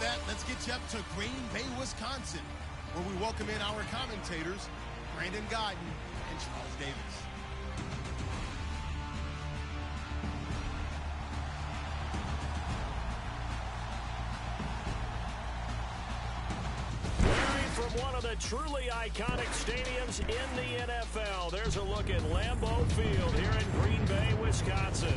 that, let's get you up to Green Bay, Wisconsin, where we welcome in our commentators, Brandon Godden and Charles Davis. From one of the truly iconic stadiums in the NFL, there's a look at Lambeau Field here in Green Bay, Wisconsin.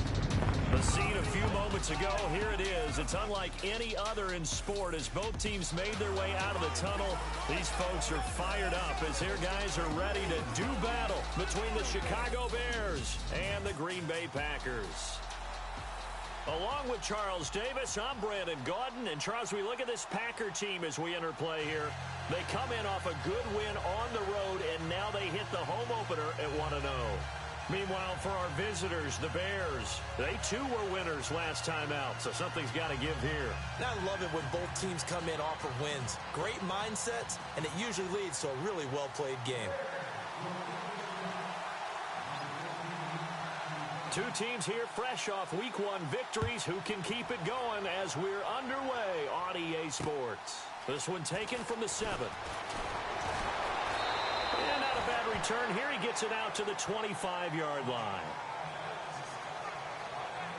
The scene a few moments ago, here it is. It's unlike any other in sport as both teams made their way out of the tunnel. These folks are fired up as their guys are ready to do battle between the Chicago Bears and the Green Bay Packers. Along with Charles Davis, I'm Brandon Godden. And Charles, we look at this Packer team as we enter play here. They come in off a good win on the road, and now they hit the home opener at 1-0. Meanwhile, for our visitors, the Bears, they too were winners last time out, so something's got to give here. And I love it when both teams come in off of wins. Great mindsets, and it usually leads to a really well-played game. Two teams here fresh off Week 1 victories. Who can keep it going as we're underway on EA Sports? This one taken from the 7. And not a bad return here. He gets it out to the 25-yard line.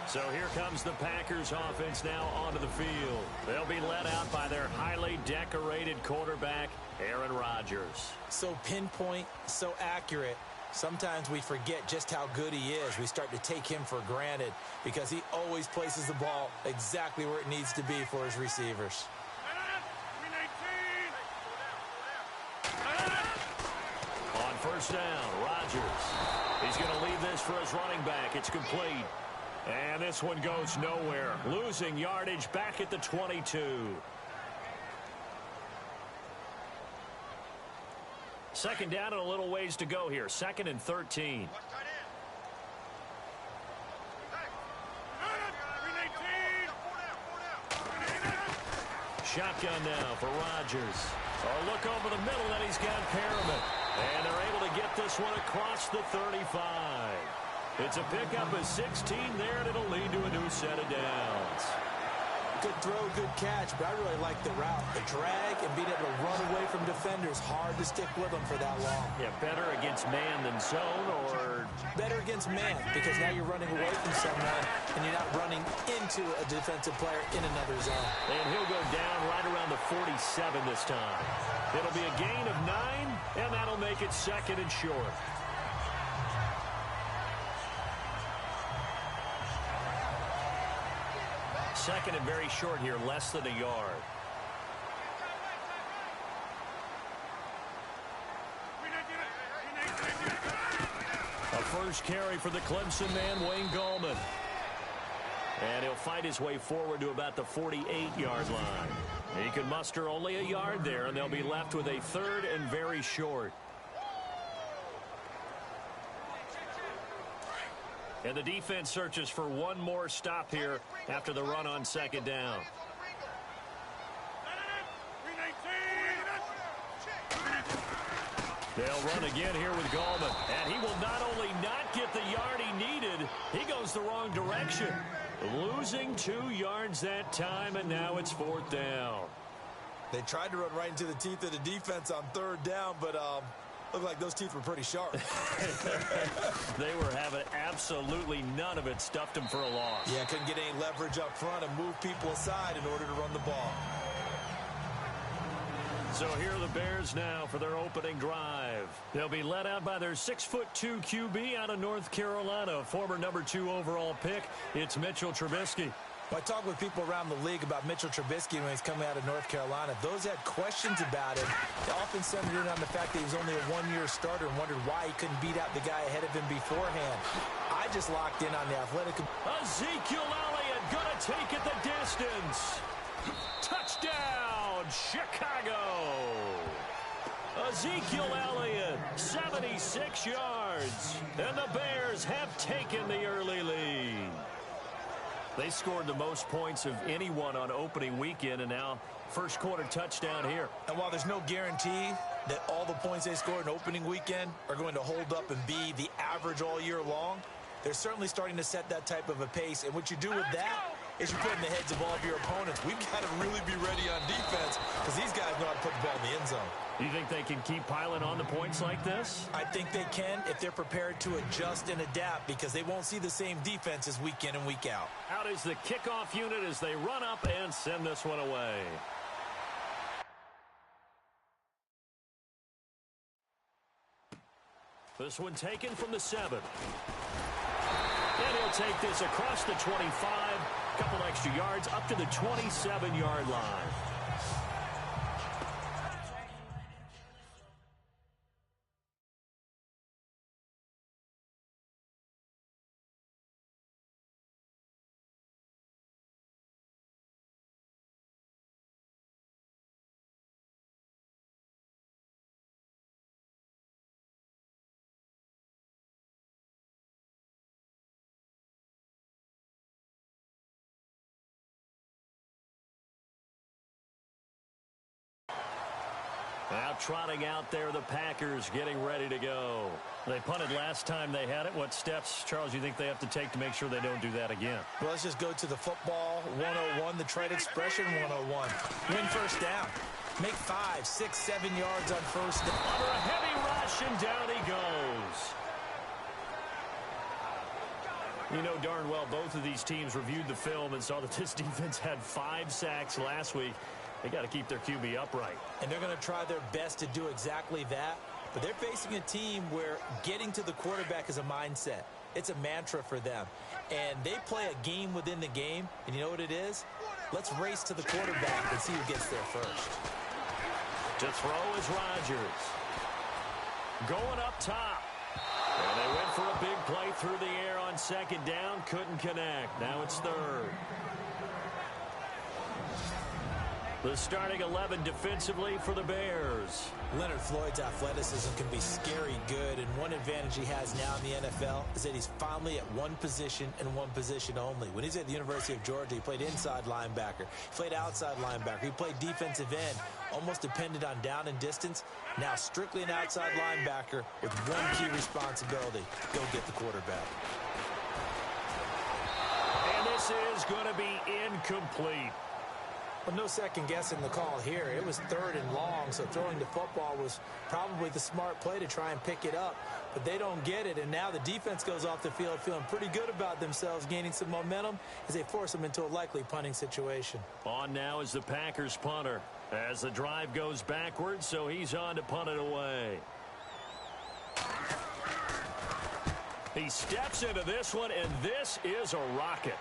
So here comes the Packers offense now onto the field. They'll be led out by their highly decorated quarterback, Aaron Rodgers. So pinpoint, so accurate. Sometimes we forget just how good he is. We start to take him for granted because he always places the ball exactly where it needs to be for his receivers. On first down, Rodgers. He's going to leave this for his running back. It's complete. And this one goes nowhere. Losing yardage back at the 22. Second down and a little ways to go here. 2nd and 13. Shotgun now for Rodgers. A look over the middle, and he's got Perriman. And they're able to get this one across the 35. It's a pickup of 16 there, and it'll lead to a new set of downs. Good throw, good catch, but I really like the route. The drag and being able to run away from defenders, hard to stick with them for that long. Yeah, better against man than zone, or? Better against man, because now you're running away from someone, and you're not running into a defensive player in another zone. And he'll go down right around the 47 this time. It'll be a gain of 9, and that'll make it 2nd and short. Second and very short here, less than a yard. A first carry for the Clemson man, Wayne Gallman. And he'll fight his way forward to about the 48-yard line. He can muster only a yard there, and they'll be left with a 3rd and very short. And the defense searches for one more stop here after the run on 2nd down. They'll run again here with Gallman. And he will not only not get the yard he needed, he goes the wrong direction. Losing 2 yards that time, and now it's 4th down. They tried to run right into the teeth of the defense on 3rd down, but looked like those teeth were pretty sharp. They were having absolutely none of it. Stuffed him for a loss. Yeah, couldn't get any leverage up front and move people aside in order to run the ball. So here are the Bears now for their opening drive. They'll be led out by their 6'2" QB out of North Carolina, former number 2 overall pick. It's Mitchell Trubisky. I talk with people around the league about Mitchell Trubisky when he's coming out of North Carolina. Those had questions about him. They often centered in on the fact that he was only a 1-year starter and wondered why he couldn't beat out the guy ahead of him beforehand. I just locked in on the athletic. Ezekiel Elliott gonna take it the distance. Touchdown, Chicago. Ezekiel Elliott, 76 yards. And the Bears have taken the early lead. They scored the most points of anyone on opening weekend, and now first quarter touchdown here. And while there's no guarantee that all the points they scored in opening weekend are going to hold up and be the average all year long, they're certainly starting to set that type of a pace. And what you do with that is you put in the heads of all of your opponents. We've got to really be ready on defense because these guys know how to put the ball in the end zone. You think they can keep piling on the points like this? I think they can if they're prepared to adjust and adapt because they won't see the same defenses week in and week out. Out is the kickoff unit as they run up and send this one away. This one taken from the 7. And he'll take this across the 25. Couple extra yards up to the 27-yard line. Now trotting out there, the Packers getting ready to go. They punted last time they had it. What steps, Charles, you think they have to take to make sure they don't do that again? Well, let's just go to the football 101, the trade expression 101. Win first down. Make 5, 6, 7 yards on first down. Under a heavy rush, and down he goes. You know darn well both of these teams reviewed the film and saw that this defense had 5 sacks last week. They got to keep their QB upright. And they're going to try their best to do exactly that. But they're facing a team where getting to the quarterback is a mindset. It's a mantra for them. And they play a game within the game. And you know what it is? Let's race to the quarterback and see who gets there first. To throw is Rodgers. Going up top. And they went for a big play through the air on second down. Couldn't connect. Now it's third. The starting 11 defensively for the Bears. Leonard Floyd's athleticism can be scary good, and one advantage he has now in the NFL is that he's finally at one position and one position only. When he's at the University of Georgia, he played inside linebacker, he played outside linebacker, he played defensive end, almost depended on down and distance. Now strictly an outside linebacker with one key responsibility: go get the quarterback. And this is going to be incomplete. Well, no second guessing the call here. It was 3rd and long, so throwing the football was probably the smart play to try and pick it up. But they don't get it, and now the defense goes off the field feeling pretty good about themselves, gaining some momentum as they force them into a likely punting situation. On now is the Packers punter as the drive goes backwards, so he's on to punt it away. He steps into this one, and this is a rocket.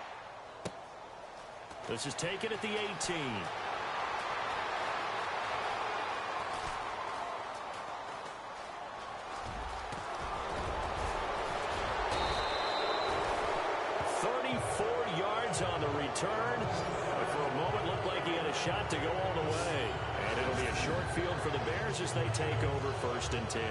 This is taken at the 18. Yards on the return. But for a moment, looked like he had a shot to go all the way. And it'll be a short field for the Bears as they take over 1st and 10.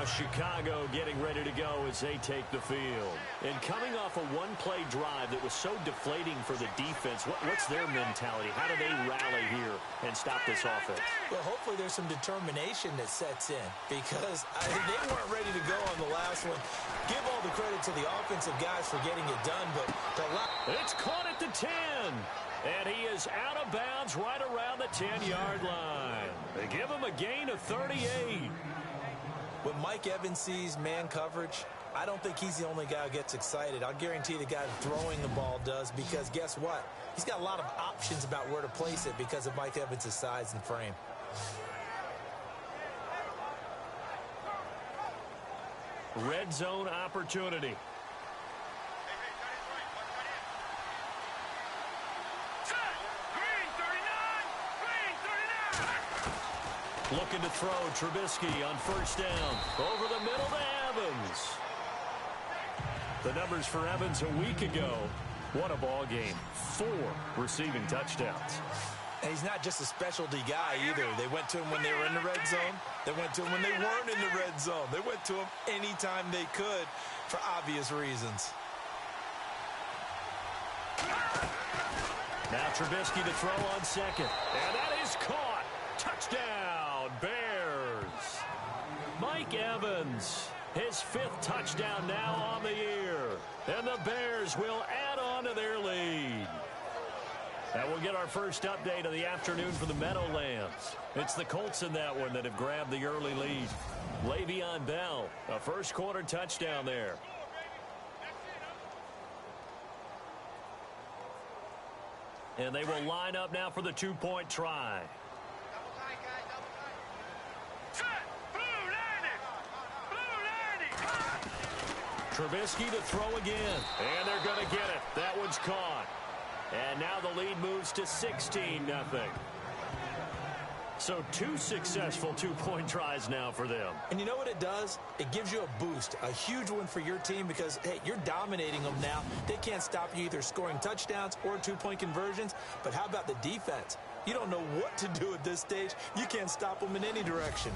Chicago getting ready to go as they take the field. And coming off a one-play drive that was so deflating for the defense, what's their mentality? How do they rally here and stop this offense? Well, hopefully there's some determination that sets in because they weren't ready to go on the last one. Give all the credit to the offensive guys for getting it done, but it's caught at the 10. And he is out of bounds right around the 10-yard line. They give him a gain of 38. When Mike Evans sees man coverage, I don't think he's the only guy who gets excited. I'll guarantee the guy throwing the ball does, because guess what? He's got a lot of options about where to place it because of Mike Evans' size and frame. Red zone opportunity. Looking to throw, Trubisky on 1st down. Over the middle to Evans. The numbers for Evans a week ago. What a ball game. 4 receiving touchdowns. And he's not just a specialty guy either. They went to him when they were in the red zone. They went to him when they weren't in the red zone. They went to him anytime they could for obvious reasons. Now Trubisky to throw on 2nd. And that is caught. Touchdown, Bears. Mike Evans His 5th touchdown now on the year. And the Bears will add on to their lead. And we'll get our first update of the afternoon for the Meadowlands. It's the Colts in that one that have grabbed the early lead. Le'Veon Bell, a first-quarter touchdown there. And they will line up now for the 2-point try. Trubisky to throw again. And they're going to get it. That one's caught. And now the lead moves to 16-0. So 2 successful 2-point tries now for them. And you know what it does? It gives you a boost, a huge one for your team because, hey, you're dominating them now. They can't stop you either scoring touchdowns or 2-point conversions. But how about the defense? You don't know what to do at this stage. You can't stop them in any direction.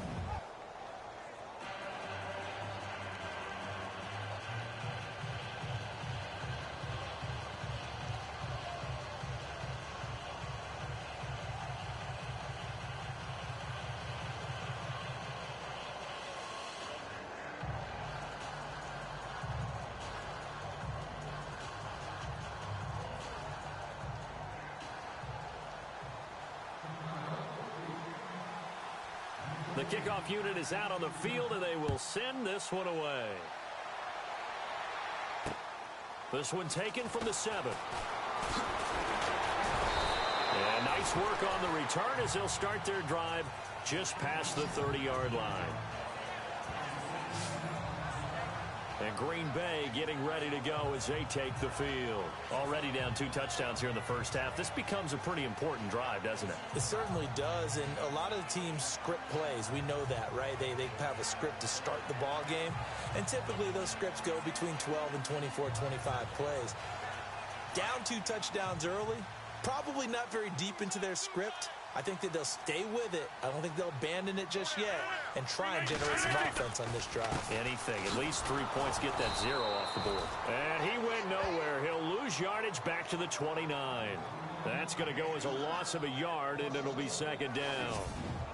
The kickoff unit is out on the field, and they will send this one away. This one taken from the 7. And nice work on the return as they'll start their drive just past the 30-yard line. And Green Bay getting ready to go as they take the field. Already down 2 touchdowns here in the first half. This becomes a pretty important drive, doesn't it? It certainly does, and a lot of the teams script plays. We know that, right? They have a script to start the ball game, and typically those scripts go between 12 and 24, 25 plays. Down 2 touchdowns early, probably not very deep into their script. I think that they'll stay with it. I don't think they'll abandon it just yet and try and generate some offense on this drive. Anything. At least 3 points, get that 0 off the board. And he went nowhere. He'll lose yardage back to the 29. That's going to go as a loss of a yard, and it'll be 2nd down.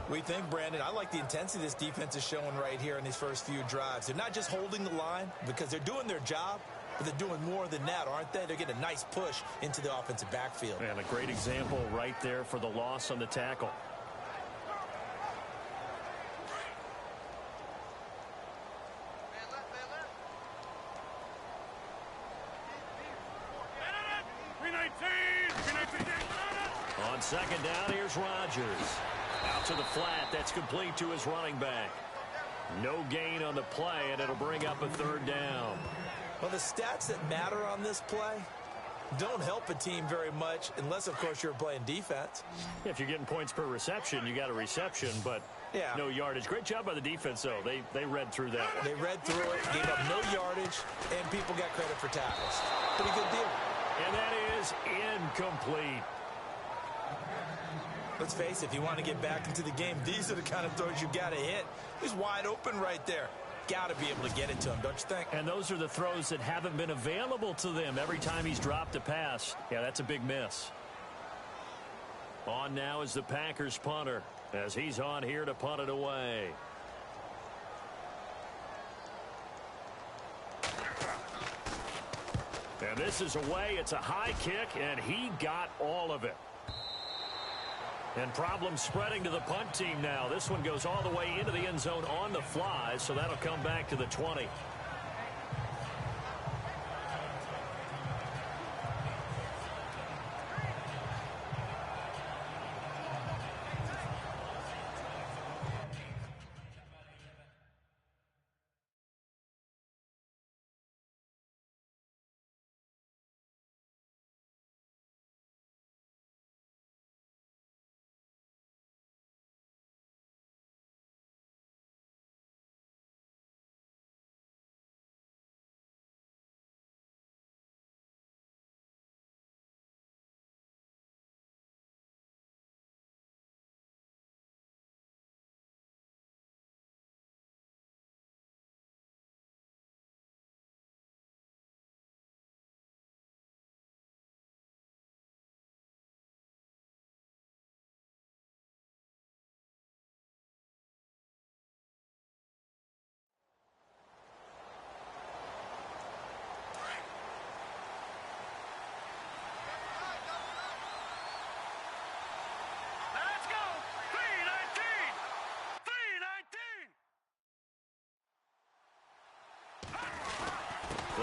We think, Brandon, I like the intensity this defense is showing right here in these first few drives. They're not just holding the line because they're doing their job, but they're doing more than that, aren't they? They're getting a nice push into the offensive backfield. And a great example right there for the loss on the tackle. On 2nd down, here's Rodgers. Out to the flat. That's complete to his running back. No gain on the play, and it'll bring up a 3rd down. Well, the stats that matter on this play don't help a team very much unless, of course, you're playing defense. If you're getting points per reception, you got a reception, but no yardage. Great job by the defense, though. They read through that one. They read through it, gave up no yardage, and people got credit for tackles. Pretty good deal. And that is incomplete. Let's face it, if you want to get back into the game, these are the kind of throws you got to hit. He's wide open right there. Got to be able to get it to him, don't you think? And those are the throws that haven't been available to them every time he's dropped a pass. Yeah, that's a big miss. On now is the Packers punter as he's on here to punt it away. And this is away. It's a high kick, and he got all of it. And problems spreading to the punt team now. This one goes all the way into the end zone on the fly, so that'll come back to the 20.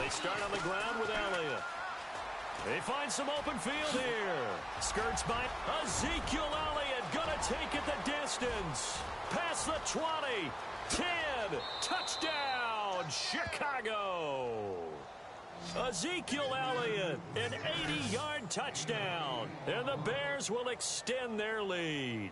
They start on the ground with Elliott. They find some open field here. Skirts by Ezekiel Elliott. Gonna take it the distance. Past the 20. 10. Touchdown, Chicago. Ezekiel Elliott, an 80-yard touchdown. And the Bears will extend their lead.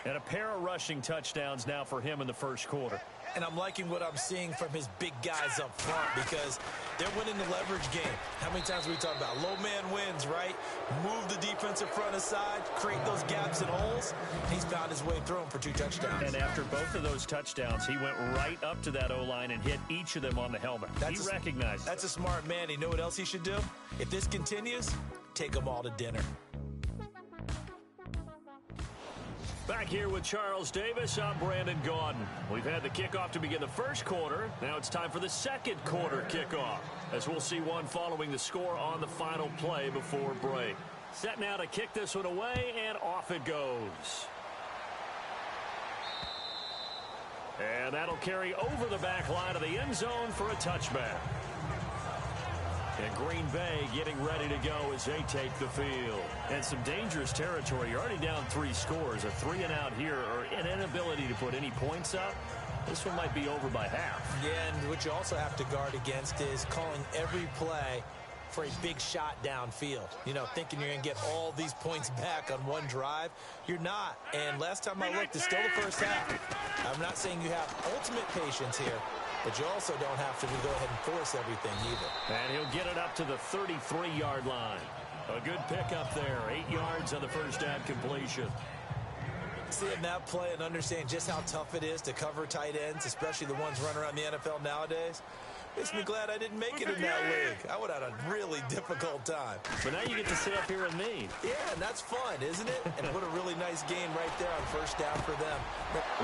And a pair of rushing touchdowns now for him in the first quarter. And I'm liking what I'm seeing from his big guys up front because they're winning the leverage game. How many times we talk about low man wins, right? Move the defensive front aside, create those gaps and holes. He's found his way through them for 2 touchdowns. And after both of those touchdowns, he went right up to that O-line and hit each of them on the helmet. He recognized it. That's a smart man. You know what else he should do? If this continues, take them all to dinner. Back here with Charles Davis, I'm Brandon Gaudin. We've had the kickoff to begin the first quarter. Now it's time for the second quarter kickoff, as we'll see one following the score on the final play before break. Set now to kick this one away, and off it goes. And that'll carry over the back line of the end zone for a touchback. And Green Bay getting ready to go as they take the field. And some dangerous territory. You're already down 3 scores. A 3-and-out here, or an inability to put any points up. This one might be over by half. Yeah, and what you also have to guard against is calling every play for a big shot downfield. You know, thinking you're going to get all these points back on one drive. You're not. And last time I looked, it's still the first half. I'm not saying you have ultimate patience here, but you also don't have to go ahead and force everything either. And he'll get it up to the 33-yard line. A good pickup there. 8 yards on the first down completion. Seeing that play and understand just how tough it is to cover tight ends, especially the ones running around the NFL nowadays, makes me glad I didn't make it in that league. I would have had a really difficult time. But now you get to sit up here with me. Yeah, and that's fun, isn't it? And put a really nice gain right there on first down for them.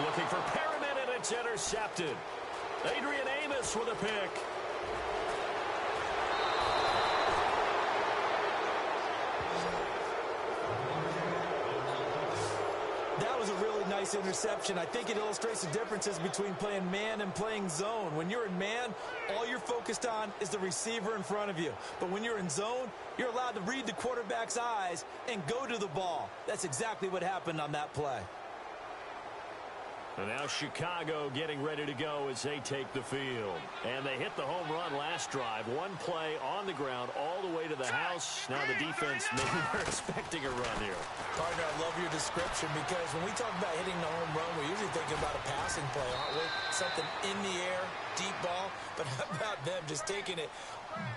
Looking for Perriman, and it's intercepted. Adrian Amos with a pick. That was a really nice interception. I think it illustrates the differences between playing man and playing zone. When you're in man, all you're focused on is the receiver in front of you. But when you're in zone, you're allowed to read the quarterback's eyes and go to the ball. That's exactly what happened on that play. And now Chicago getting ready to go as they take the field. And they hit the home run last drive. One play on the ground all the way to the house. Now the defense, maybe they're expecting a run here. Partner, I love your description because when we talk about hitting the home run, we're usually thinking about a passing play, aren't we? Something in the air, deep ball. But how about them just taking it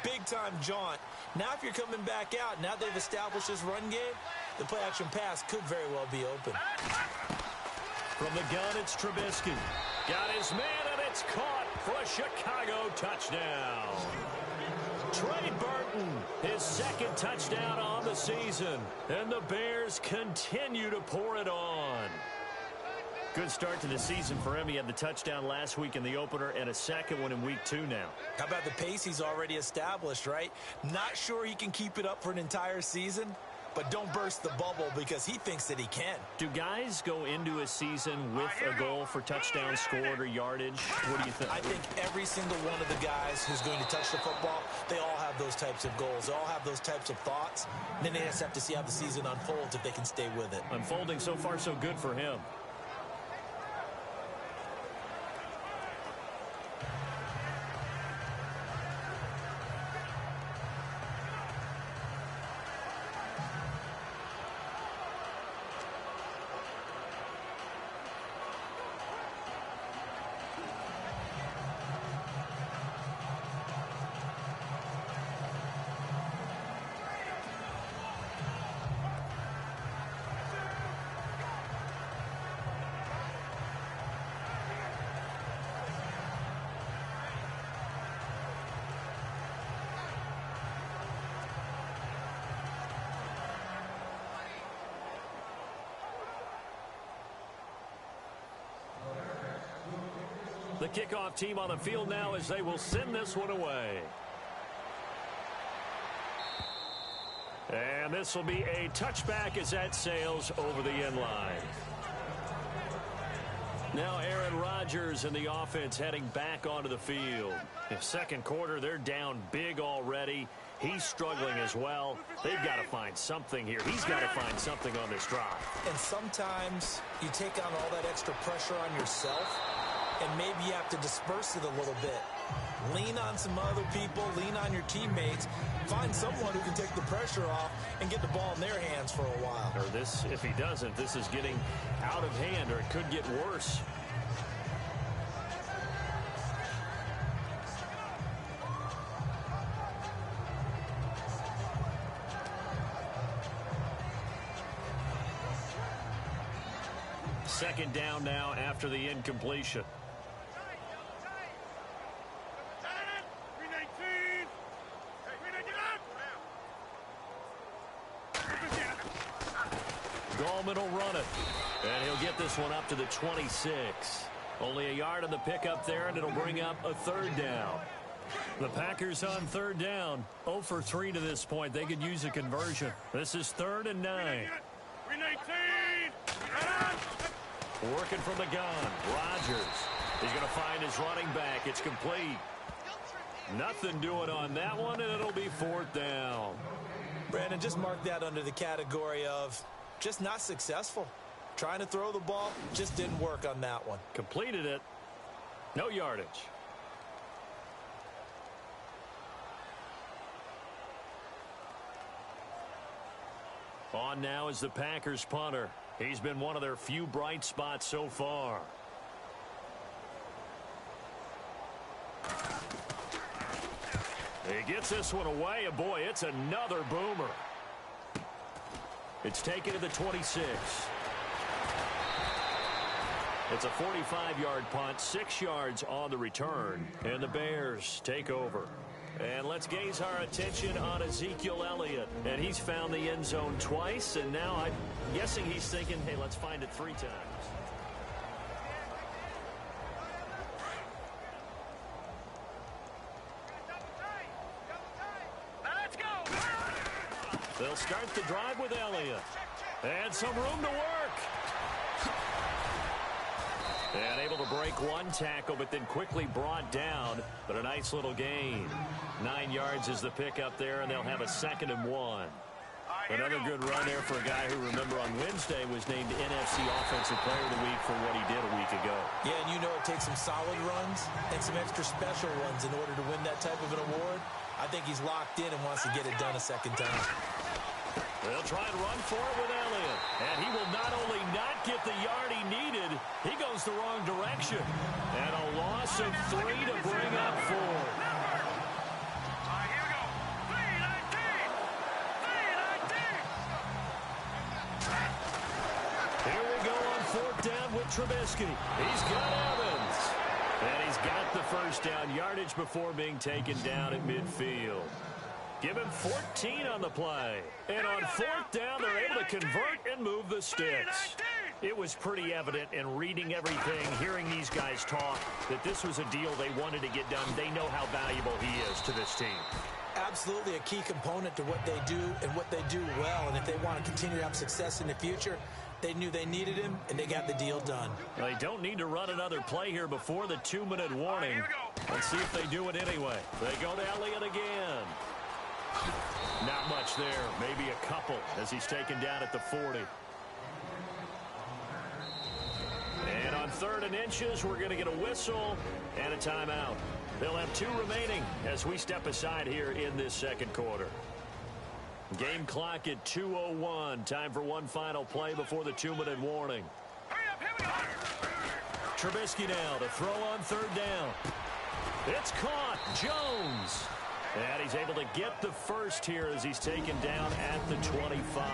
big-time jaunt? Now if you're coming back out, now they've established this run game, the play-action pass could very well be open. From the gun, it's Trubisky. Got his man, and it's caught for a Chicago touchdown. Trey Burton, his second touchdown on the season. And the Bears continue to pour it on. Good start to the season for him. He had the touchdown last week in the opener and a second one in week 2 now. How about the pace he's already established, right? Not sure he can keep it up for an entire season, but don't burst the bubble because he thinks that he can. Do guys go into a season with a goal for touchdowns scored or yardage? What do you think? I think every single one of the guys who's going to touch the football, they all have those types of goals. They all have those types of thoughts. And then they just have to see how the season unfolds if they can stay with it. Unfolding so far so good for him. The kickoff team on the field now as they will send this one away. And this will be a touchback as that sails over the end line. Now Aaron Rodgers and the offense heading back onto the field. In second quarter, they're down big already. He's struggling as well. They've got to find something here. He's got to find something on this drive. And sometimes you take on all that extra pressure on yourself, and maybe you have to disperse it a little bit. Lean on some other people, lean on your teammates, find someone who can take the pressure off and get the ball in their hands for a while. Or this, if he doesn't, this is getting out of hand, or it could get worse. Second down now after the incompletion. Gallman will run it, and he'll get this one up to the 26. Only a yard on the pickup there, and it'll bring up a third down. The Packers on third down, 0 for 3 to this point. They could use a conversion. This is 3rd and 9. Working from the gun, Rodgers. He's going to find his running back. It's complete. Nothing doing on that one, and it'll be 4th down. Brandon, just mark that under the category of just not successful. Trying to throw the ball, just didn't work on that one. Completed it. No yardage. On now is the Packers punter. He's been one of their few bright spots so far. He gets this one away, and boy, it's another boomer. It's taken to the 26. It's a 45-yard punt, 6 yards on the return, and the Bears take over. And let's gaze our attention on Ezekiel Elliott. And he's found the end zone twice, and now I'm guessing he's thinking, hey, let's find it 3 times. They'll start the drive with Elliott. And some room to work. And able to break one tackle, but then quickly brought down. But a nice little gain. 9 yards is the pickup there, and they'll have a 2nd and 1. Another good run there for a guy who, remember, on Wednesday was named NFC Offensive Player of the Week for what he did a week ago. Yeah, and you know it takes some solid runs and some extra special runs in order to win that type of an award. I think he's locked in and wants to get it done a second time. They'll try and run for it with Elliott. And he will not only not get the yard he needed, he goes the wrong direction. And a loss of 3 to bring up 4. Here we go on 4th down with Trubisky. He's got Evans. And he's got the first down yardage before being taken down at midfield. Give him 14 on the play. And on 4th down, they're able to convert and move the sticks. It was pretty evident in reading everything, hearing these guys talk, that this was a deal they wanted to get done. They know how valuable he is to this team. Absolutely a key component to what they do and what they do well. And if they want to continue to have success in the future, they knew they needed him, and they got the deal done. They don't need to run another play here before the 2-minute warning. Let's see if they do it anyway. They go to Elliott again. Not much there, maybe a couple as he's taken down at the 40. And on 3rd and inches, we're going to get a whistle and a timeout. They'll have 2 remaining as we step aside here in this second quarter. Game clock at 2:01. Time for one final play before the 2-minute warning. Trubisky now to throw on 3rd down. It's caught. Jones. And he's able to get the first here as he's taken down at the 25.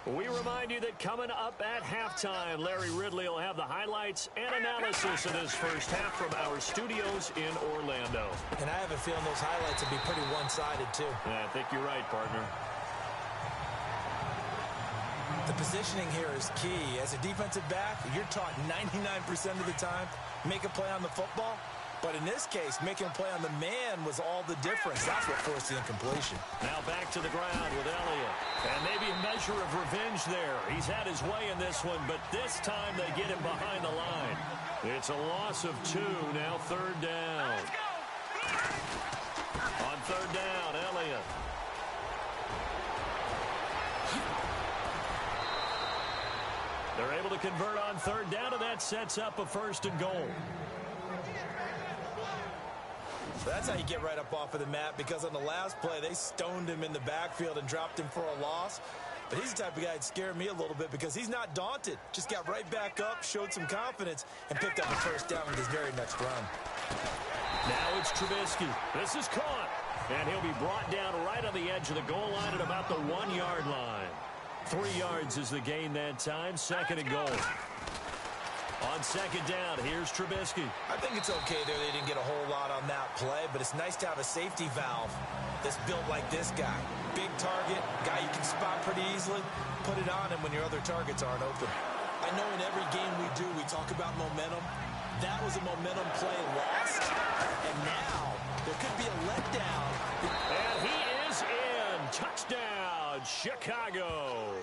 We remind you that coming up at halftime, Larry Ridley will have the highlights and analysis of this first half from our studios in Orlando. And I have a feeling those highlights will be pretty one-sided, too. Yeah, I think you're right, partner. The positioning here is key. As a defensive back, you're taught 99% of the time, make a play on the football, But in this case, making a play on the man was all the difference. That's what forced the incompletion. Now back to the ground with Elliott. And maybe a measure of revenge there. He's had his way in this one, but this time they get him behind the line. It's a loss of 2, now third down. On third down, Elliott. They're able to convert on third down, and that sets up a 1st and goal. So that's how you get right up off of the mat, because on the last play, they stoned him in the backfield and dropped him for a loss. But he's the type of guy that scared me a little bit because he's not daunted. Just got right back up, showed some confidence, and picked up a 1st down with his very next run. Now it's Trubisky. This is caught. And he'll be brought down right on the edge of the goal line at about the 1-yard line. 3 yards is the gain that time. 2nd and goal. On 2nd down, here's Trubisky. I think it's okay there. They didn't get a whole lot on that play, but it's nice to have a safety valve that's built like this guy. Big target, guy you can spot pretty easily. Put it on him when your other targets aren't open. I know in every game we do, we talk about momentum. That was a momentum play lost, and now there could be a letdown. And he is in. Touchdown, Chicago.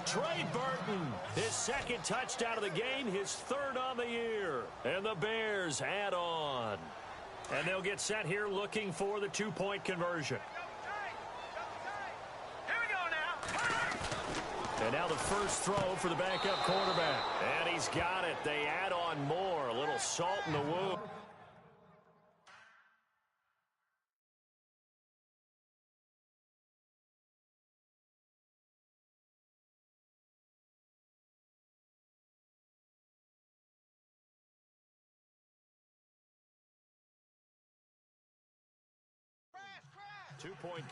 Trey Burton, his 2nd touchdown of the game, his 3rd on the year. And the Bears add on. And they'll get set here looking for the 2-point conversion. Here we go now. And now the first throw for the backup quarterback. And he's got it. They add on more. A little salt in the wound. Crash. 2-point.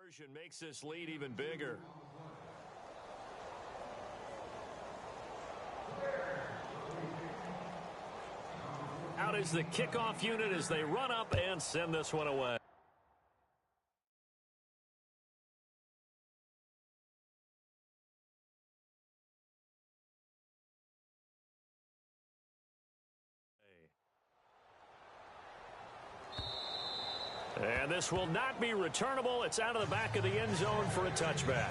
Conversion makes this lead even bigger. Out is the kickoff unit as they run up and send this one away. And this will not be returnable. It's out of the back of the end zone for a touchback.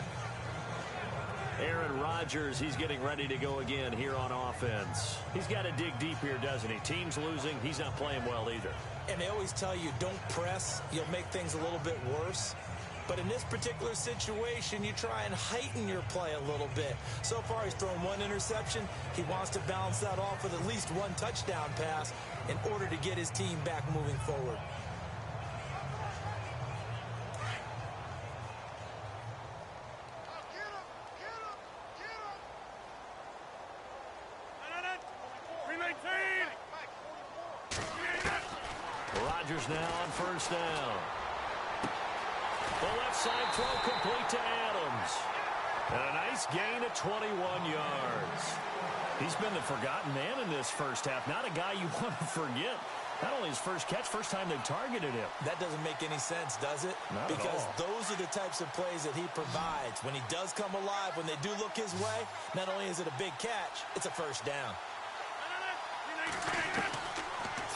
Aaron Rodgers, he's getting ready to go again here on offense. He's got to dig deep here, doesn't he? Team's losing. He's not playing well either. And they always tell you, don't press. You'll make things a little bit worse. But in this particular situation, you try and heighten your play a little bit. So far, he's thrown 1 interception. He wants to balance that off with at least 1 touchdown pass in order to get his team back moving forward. Rodgers now on first down. The left side throw complete to Adams. And a nice gain of 21 yards. He's been the forgotten man in this first half. Not a guy you want to forget. Not only his first catch, first time they've targeted him. That doesn't make any sense, does it? Not because at all. Those are the types of plays that he provides. When he does come alive, when they do look his way, not only is it a big catch, it's a first down.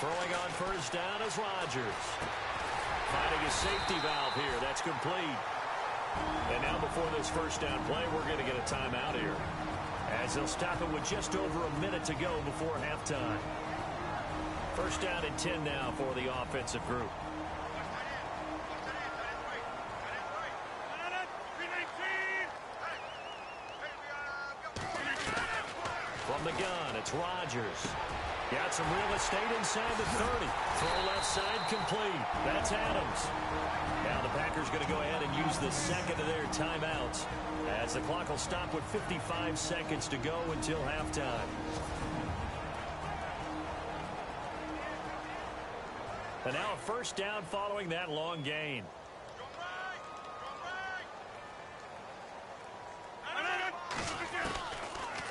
Throwing on first down is Rodgers. Finding a safety valve here. That's complete. And now before this first down play, we're going to get a timeout here, as they'll stop it with just over a minute to go before halftime. First down and 10 now for the offensive group. From the gun, it's Rodgers. Got some real estate inside the 30. Throw left side complete. That's Adams. Now the Packers going to go ahead and use the second of their timeouts, as the clock will stop with 55 seconds to go until halftime. And now a first down following that long gain.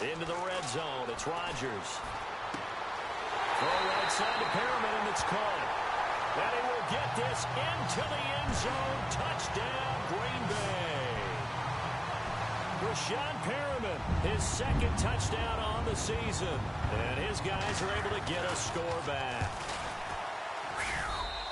Into the red zone, it's Rodgers. Throw right side to Perriman, and it's caught. And he will get this into the end zone. Touchdown, Green Bay. Rashawn Perriman, his second touchdown on the season. And his guys are able to get a score back.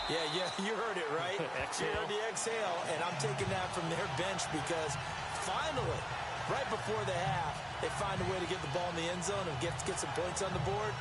Yeah, you heard it, right? Exhale. You heard the exhale, and I'm taking that from their bench because finally, right before the half, they find a way to get the ball in the end zone and get some points on the board.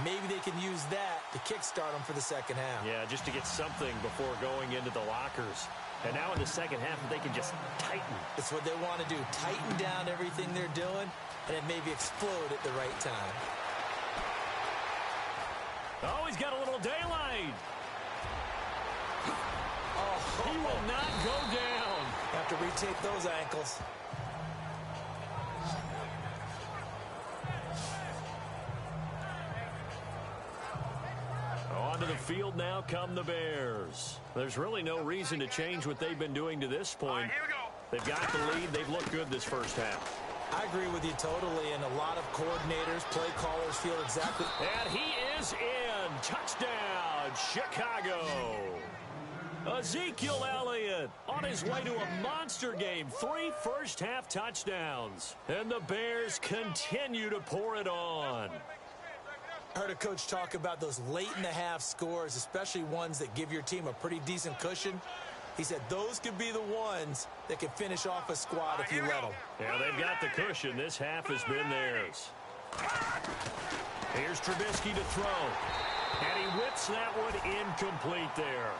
Maybe they can use that to kickstart them for the second half. Yeah, just to get something before going into the lockers. And now in the second half, they can just tighten. It's what they want to do. Tighten down everything they're doing, and then maybe explode at the right time. Oh, he's got a little daylight. Oh, He will not go down. have to retake those ankles. Onto the field now come the Bears. There's really no reason to change what they've been doing to this point. Here we go. They've got the lead. They've looked good this first half. I agree with you totally, and a lot of coordinators, play callers feel exactly. And he is in. Touchdown, Chicago. Ezekiel Elliott on his way to a monster game. 3 first-half touchdowns. And the Bears continue to pour it on. I heard a coach talk about those late-in-the-half scores, especially ones that give your team a pretty decent cushion. He said those could be the ones that can finish off a squad if you let them. Yeah, they've got the cushion. This half has been theirs. Here's Trubisky to throw. And he whips that one incomplete there.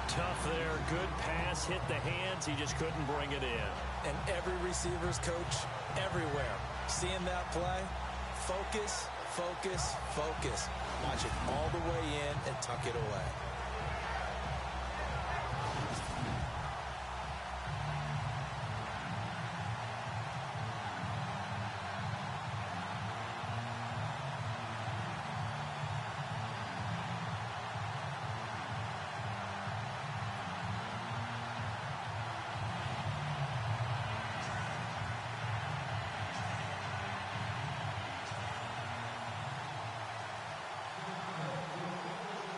Tough there. Good pass. Hit the hands. He just couldn't bring it in. And every receiver's coach everywhere, seeing that play, focus, focus, focus. Watch it all the way in and tuck it away.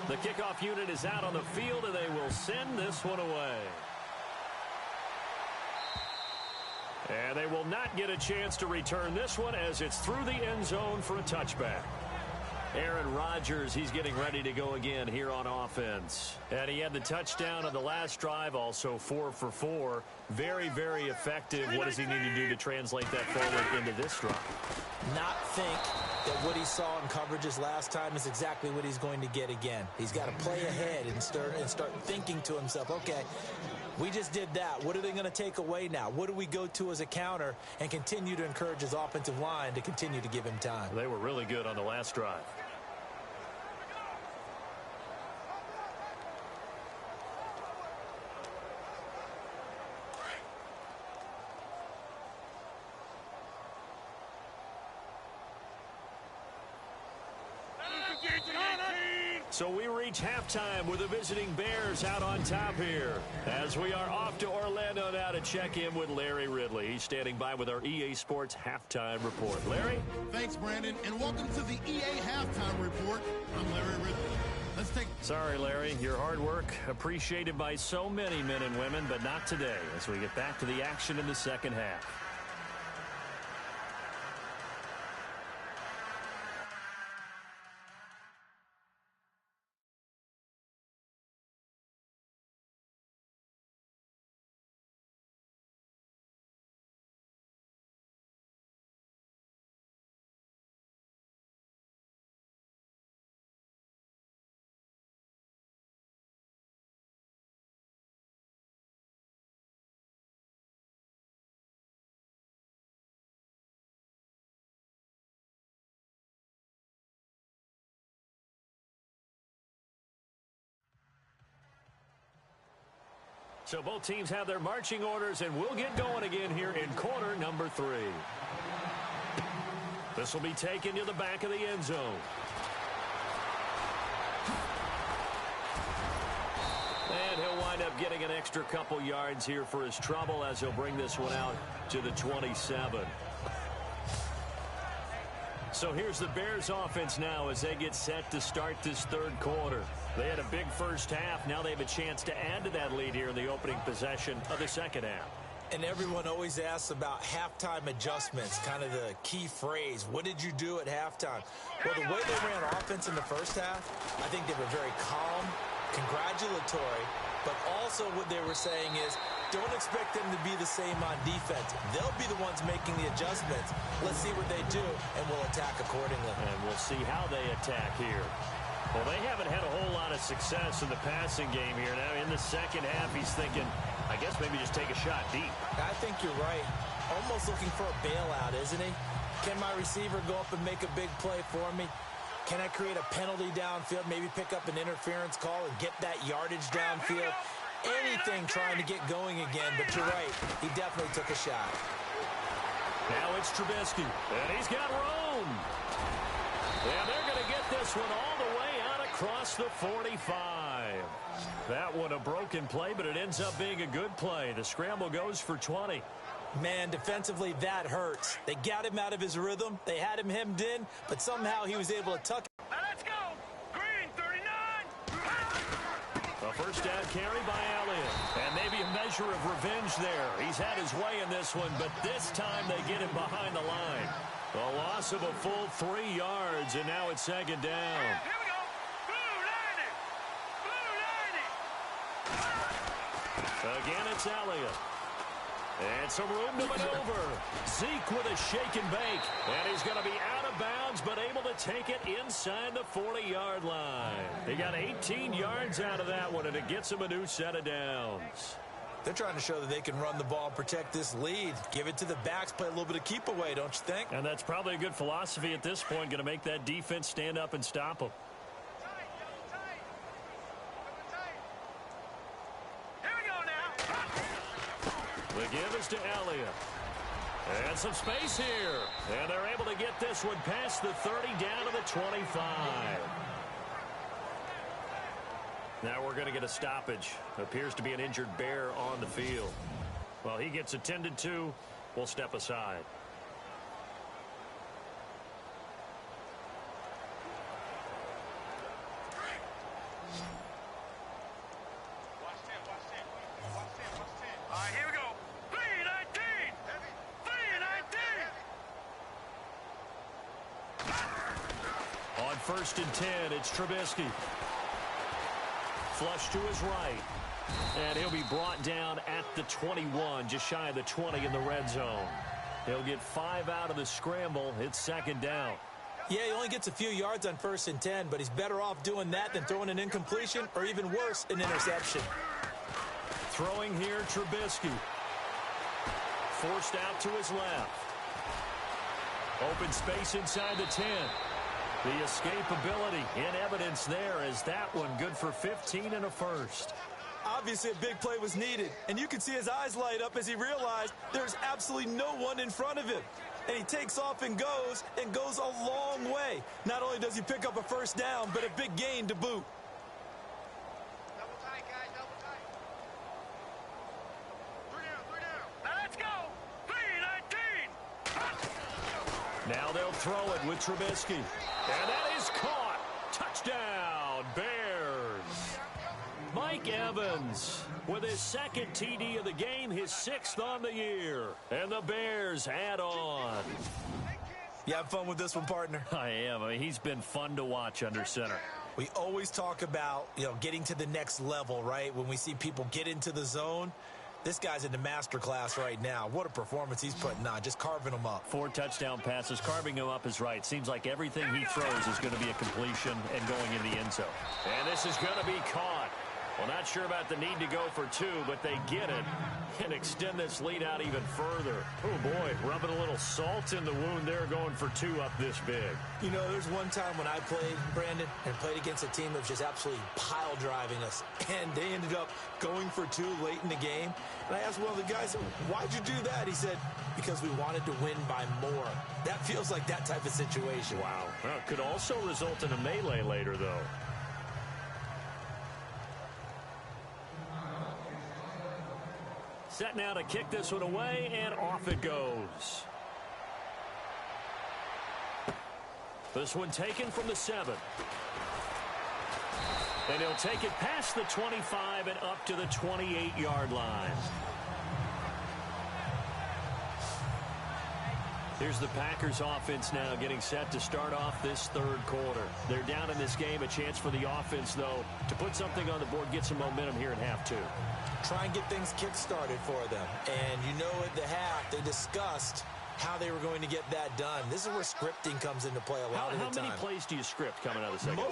The kickoff unit is out on the field, and they will send this one away. And they will not get a chance to return this one as it's through the end zone for a touchback. Aaron Rodgers, he's getting ready to go again here on offense. And he had the touchdown on the last drive, also 4 for 4. Very, very effective. What does he need to do to translate that forward into this drive? Not think that what he saw in coverages last time is exactly what he's going to get again. He's got to play ahead and start thinking to himself, okay, we just did that. What are they going to take away now? What do we go to as a counter? And continue to encourage his offensive line to continue to give him time. They were really good on the last drive. So we reach halftime with the visiting Bears out on top here. As we are off to Orlando now to check in with Larry Ridley. He's standing by with our EA Sports Halftime Report. Larry? Thanks, Brandon, and welcome to the EA Halftime Report. I'm Larry Ridley. Let's take... Sorry, Larry. Your hard work appreciated by so many men and women, but not today as we get back to the action in the second half. So both teams have their marching orders, and we'll get going again here in quarter number 3. This will be taken to the back of the end zone. And he'll wind up getting an extra couple yards here for his trouble as he'll bring this one out to the 27. So here's the Bears offense now as they get set to start this third quarter. They had a big first half. Now they have a chance to add to that lead here in the opening possession of the second half. And everyone always asks about halftime adjustments, kind of the key phrase. What did you do at halftime? Well, the way they ran offense in the first half, I think they were very calm, congratulatory, but also what they were saying is, don't expect them to be the same on defense. They'll be the ones making the adjustments. Let's see what they do, and we'll attack accordingly. And we'll see how they attack here. Well, they haven't had a whole lot of success in the passing game here. Now, in the second half, he's thinking, I guess maybe just take a shot deep. I think you're right. Almost looking for a bailout, isn't he? Can my receiver go up and make a big play for me? Can I create a penalty downfield, maybe pick up an interference call and get that yardage downfield? Anything trying to get going again, but you're right. He definitely took a shot. Now it's Trubisky, and he's got room. And they're going to get this one all the way out across the 45. That one a broken play, but it ends up being a good play. The scramble goes for 20. Man, defensively, that hurts. They got him out of his rhythm. They had him hemmed in, but somehow he was able to tuck. Now let's go. Green, 39. A first down carry by Elliott. And maybe a measure of revenge there. He's had his way in this one, but this time they get him behind the line. A loss of a full 3 yards, and now it's second down. Here we go. Blue 90. Blue 90. Again, it's Elliott. And some room to maneuver. Zeke with a shake and bake. And he's going to be out of bounds, but able to take it inside the 40-yard line. He got 18 yards out of that one, and it gets him a new set of downs. They're trying to show that they can run the ball and protect this lead. Give it to the backs, play a little bit of keep away, don't you think? And that's probably a good philosophy at this point, going to make that defense stand up and stop them. Here we go now. The give is to Elliott. And some space here. And they're able to get this one past the 30 down to the 25. Now we're going to get a stoppage. Appears to be an injured Bear on the field. Well, he gets attended to. We'll step aside. All right, here we go. 319. 319. On first and 10. It's Trubisky. Flush to his right. And he'll be brought down at the 21, just shy of the 20 in the red zone. He'll get 5 out of the scramble. It's second down. Yeah, he only gets a few yards on first and 10, but he's better off doing that than throwing an incompletion or even worse, an interception. Throwing here, Trubisky. Forced out to his left. Open space inside the 10. The escapability in evidence there as that one good for 15 and a first. Obviously, a big play was needed, and you can see his eyes light up as he realized there's absolutely no one in front of him. And he takes off and goes a long way. Not only does he pick up a first down, but a big gain to boot. Double tight, guys, double tight. 3 down. Now let's go. 3-19. Now they'll throw it with Trubisky. And that is caught. Touchdown, Bears. Mike Evans with his second TD of the game, his 6th on the year. And the Bears add on. You have fun with this one, partner? I am. I mean, he's been fun to watch under center. We always talk about, getting to the next level, right? When we see people get into the zone. This guy's in the master class right now. What a performance he's putting on, just carving them up. 4 touchdown passes. Carving him up is right. Seems like everything he throws is going to be a completion and going in the end zone. And this is going to be caught. Well, not sure about the need to go for 2, but they get it and extend this lead out even further. Oh, boy, rubbing a little salt in the wound there, going for 2 up this big. There's one time when I played, Brandon, and played against a team that was just absolutely pile driving us, and they ended up going for 2 late in the game. And I asked one of the guys, why'd you do that? He said, because we wanted to win by more. That feels like that type of situation. Wow. Well, it could also result in a melee later, though. Set now to kick this one away, and off it goes. This one taken from the 7. And he'll take it past the 25 and up to the 28-yard line. Here's the Packers offense now getting set to start off this 3rd quarter. They're down in this game. A chance for the offense, though, to put something on the board, get some momentum here in half 2. Try and get things kick-started for them. And at the half, they discussed how they were going to get that done. This is where scripting comes into play a lot of the time. How many plays do you script coming out of the second?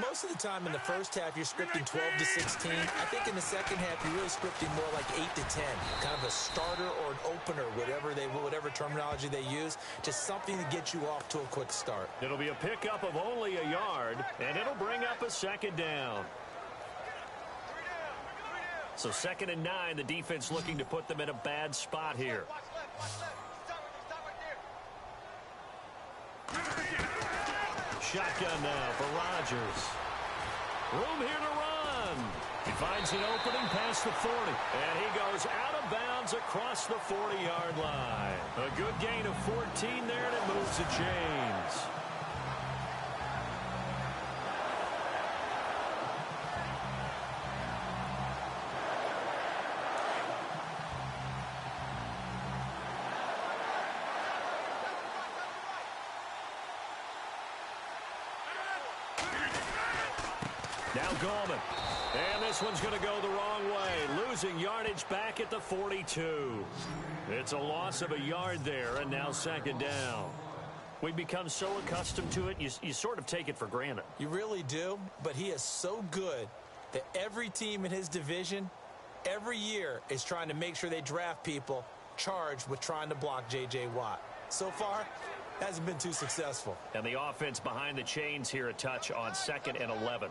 Most of the time in the first half, you're scripting 12 to 16. I think in the second half, you're really scripting more like 8 to 10. Kind of a starter or an opener, whatever terminology they use. Just something to get you off to a quick start. It'll be a pickup of only a yard, and it'll bring up a second down. So 2nd and 9, the defense looking to put them in a bad spot here. Shotgun now for Rodgers. Room here to run. He finds an opening past the 40. And he goes out of bounds across the 40-yard line. A good gain of 14 there, and it moves the chains. Now Gallman. And this one's going to go the wrong way. Losing yardage back at the 42. It's a loss of a yard there, and now second down. We become so accustomed to it, you sort of take it for granted. You really do, but he is so good that every team in his division, every year, is trying to make sure they draft people charged with trying to block J.J. Watt. So far, hasn't been too successful. And the offense behind the chains here, a touch on 2nd and 11.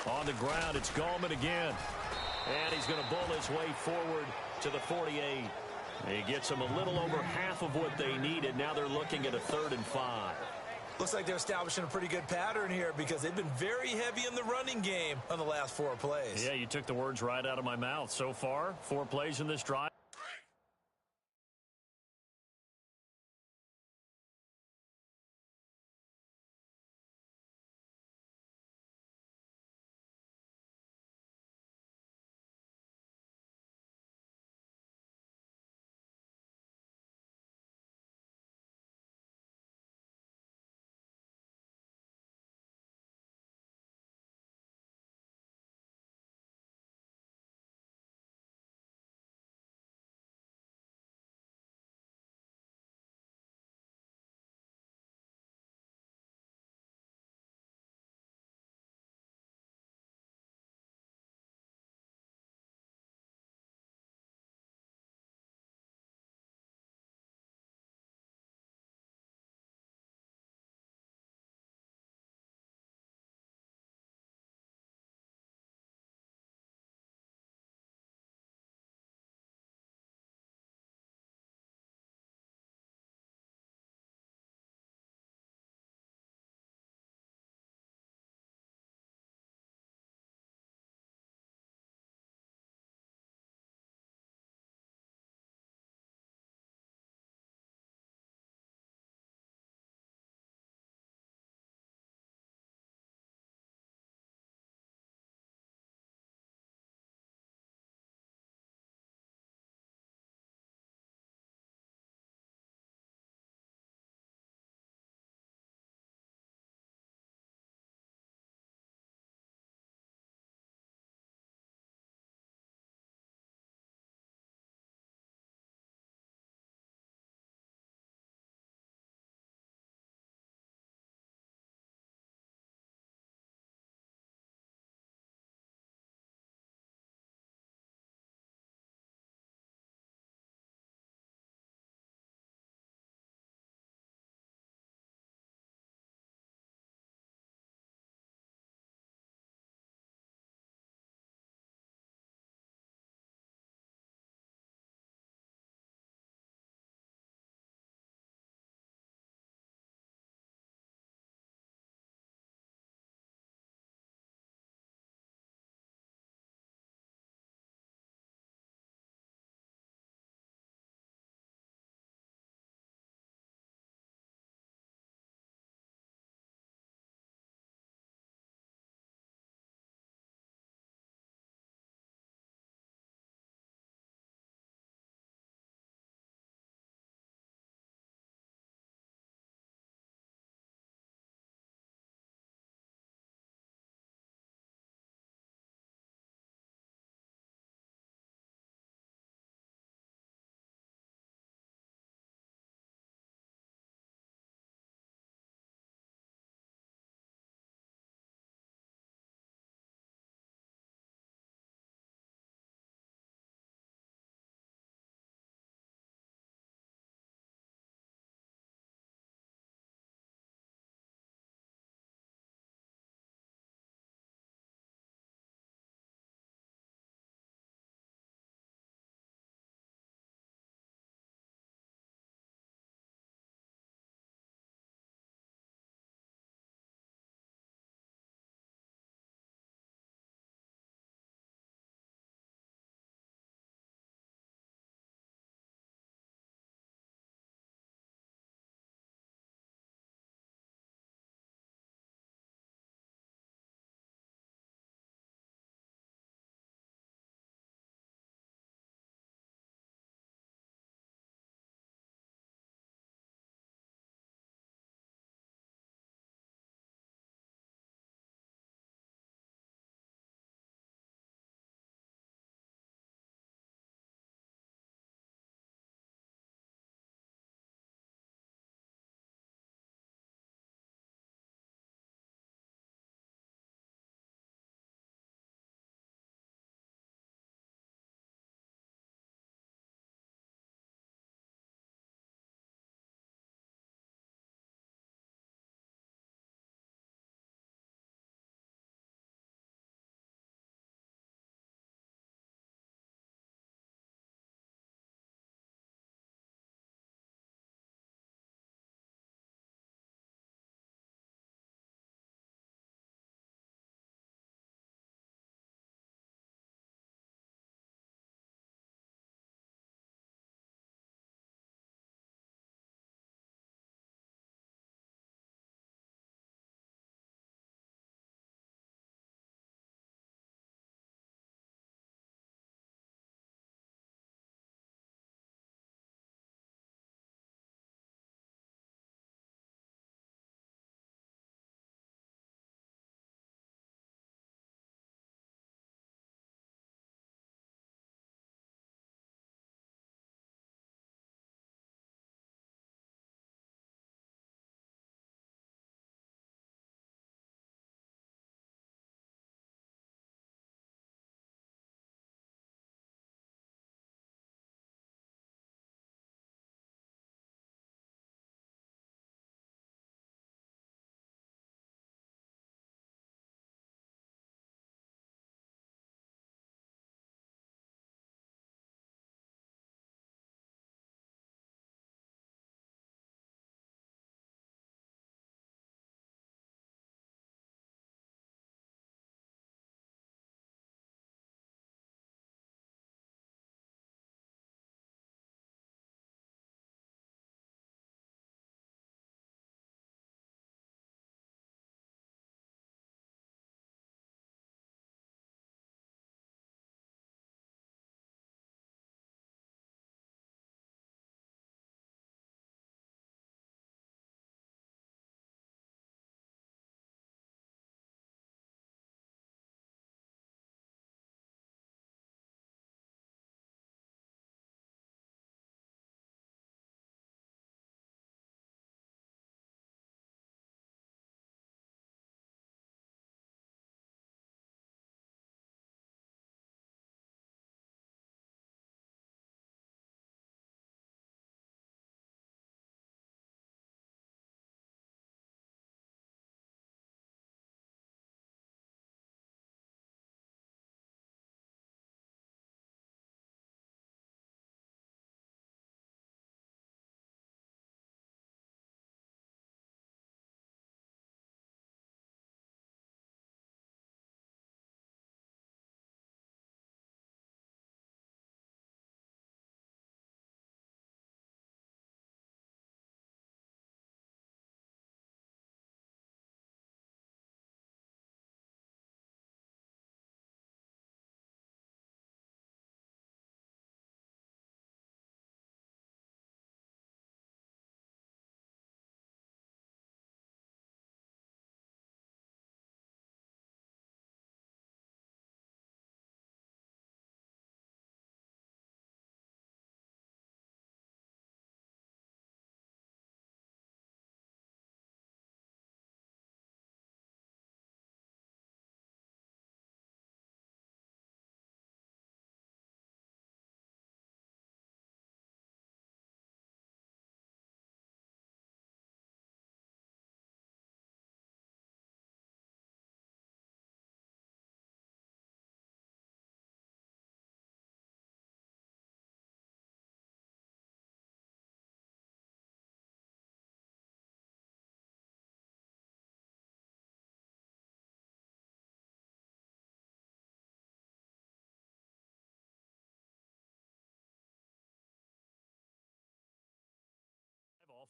On the ground, it's Gallman again. And he's going to bull his way forward to the 48. He gets them a little over half of what they needed. Now they're looking at a 3rd and 5. Looks like they're establishing a pretty good pattern here because they've been very heavy in the running game on the last 4 plays. Yeah, you took the words right out of my mouth. So far, 4 plays in this drive.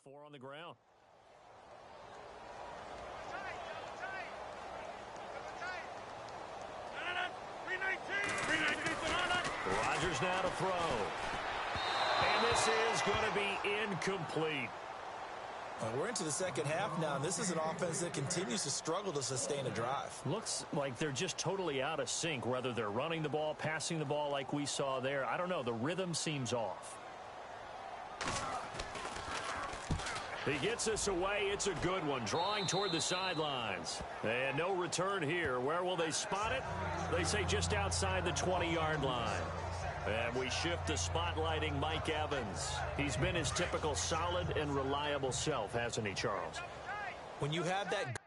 4 on the ground. Rodgers now to throw. And this is going to be incomplete. We're into the second half now, and this is an offense that continues to struggle to sustain a drive. Looks like they're just totally out of sync, whether they're running the ball, passing the ball like we saw there. I don't know. The rhythm seems off. He gets this away. It's a good one, drawing toward the sidelines. And no return here. Where will they spot it? They say just outside the 20-yard line. And we shift to spotlighting Mike Evans. He's been his typical solid and reliable self, hasn't he, Charles? When you have that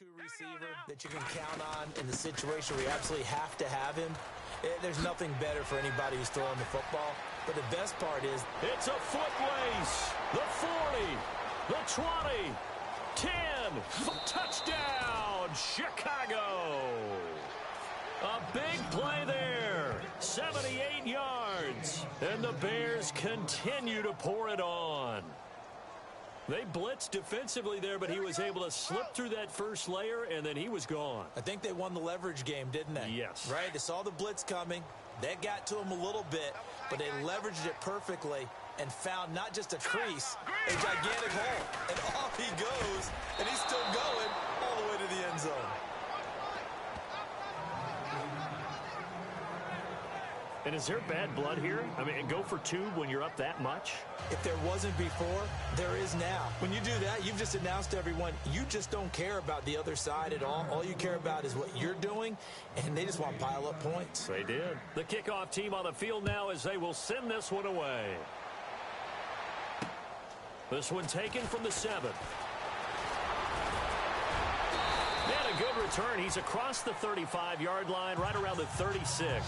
go-to receiver that you can count on in the situation where you absolutely have to have him, there's nothing better for anybody who's throwing the football. But the best part is it's a foot race. The 40, the 20, 10, touchdown, Chicago. A big play there, 78 yards, and the Bears continue to pour it on. They blitzed defensively there, but he was able to slip through that first layer, and then he was gone. I think they won the leverage game, didn't they? Yes. Right? They saw the blitz coming. That got to him a little bit, but they leveraged it perfectly and found not just a crease, a gigantic hole. And off he goes, and he's still going all the way to the end zone. And is there bad blood here? I mean, go for 2 when you're up that much? If there wasn't before, there is now. When you do that, you've just announced to everyone, you just don't care about the other side at all. All you care about is what you're doing, and they just want to pile up points. They did. The kickoff team on the field now as they will send this one away. This one taken from the 7. And a good return. He's across the 35-yard line, right around the 36.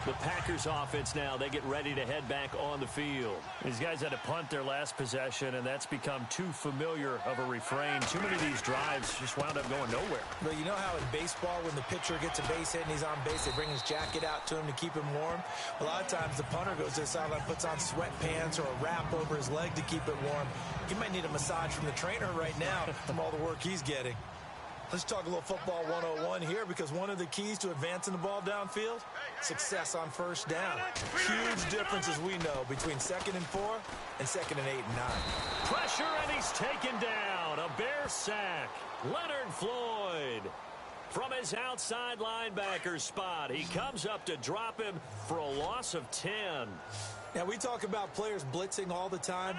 The Packers offense now, they get ready to head back on the field. These guys had to punt their last possession, and that's become too familiar of a refrain. Too many of these drives just wound up going nowhere. Well, you know how in baseball, when the pitcher gets a base hit and he's on base, they bring his jacket out to him to keep him warm? A lot of times the punter goes to the sideline, puts on sweatpants or a wrap over his leg to keep it warm. He might need a massage from the trainer right now from all the work he's getting. Let's talk a little football 101 here, because one of the keys to advancing the ball downfield, success on first down. Huge difference, as we know, between 2nd and 4 and 2nd and 8 and 9. Pressure, and he's taken down. A Bear sack. Leonard Floyd from his outside linebacker spot. He comes up to drop him for a loss of 10. Now, we talk about players blitzing all the time.